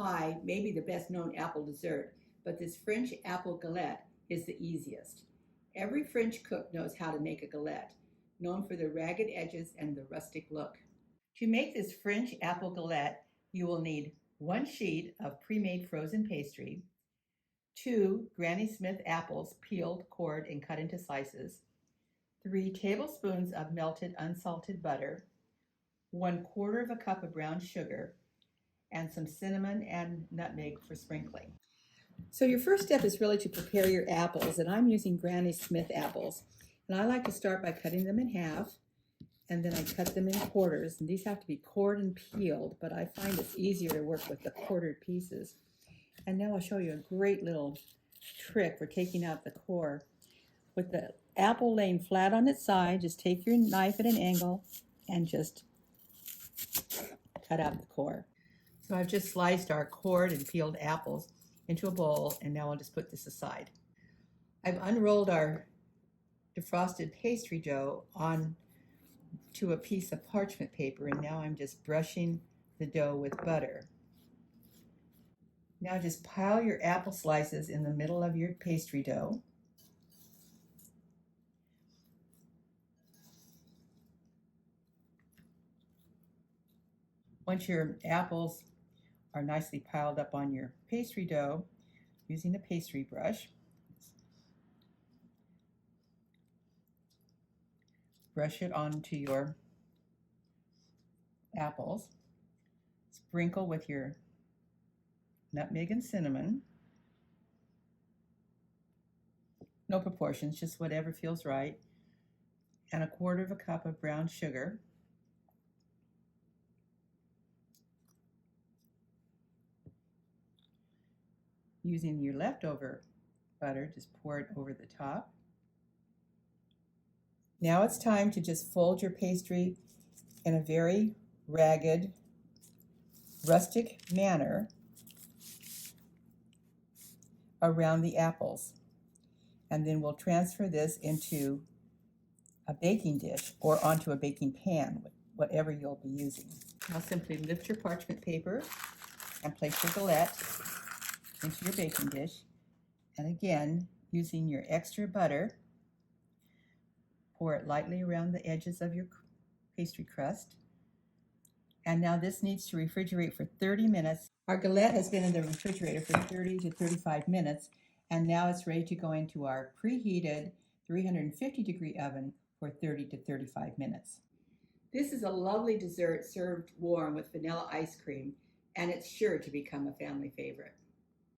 pie may be the best known apple dessert, but this French apple galette is the easiest. Every French cook knows how to make a galette, known for the ragged edges and the rustic look. To make this French apple galette, you will need 1 sheet of pre-made frozen pastry, 2 Granny Smith apples peeled, cored, and cut into slices, 3 tablespoons of melted unsalted butter, 1/4 cup of brown sugar, and some cinnamon and nutmeg for sprinkling. So your first step is really to prepare your apples, and I'm using Granny Smith apples. And I like to start by cutting them in half, and then I cut them in quarters. And these have to be cored and peeled, but I find it's easier to work with the quartered pieces. And now I'll show you a great little trick for taking out the core. With the apple laying flat on its side, just take your knife at an angle and just cut out the core. So I've just sliced our cored and peeled apples into a bowl, and now I'll just put this aside. I've unrolled our defrosted pastry dough onto a piece of parchment paper, and now I'm just brushing the dough with butter. Now just pile your apple slices in the middle of your pastry dough. Once your apples are nicely piled up on your pastry dough, using a pastry brush, brush it onto your apples. Sprinkle with your nutmeg and cinnamon. No proportions, just whatever feels right. And 1/4 cup of brown sugar. Using your leftover butter, just pour it over the top. Now it's time to just fold your pastry in a very ragged, rustic manner around the apples. And then we'll transfer this into a baking dish or onto a baking pan, whatever you'll be using. Now simply lift your parchment paper and place your galette into your baking dish. And again, using your extra butter, pour it lightly around the edges of your pastry crust. And now this needs to refrigerate for 30 minutes. Our galette has been in the refrigerator for 30 to 35 minutes, and now it's ready to go into our preheated 350-degree oven for 30 to 35 minutes. This is a lovely dessert served warm with vanilla ice cream, and it's sure to become a family favorite.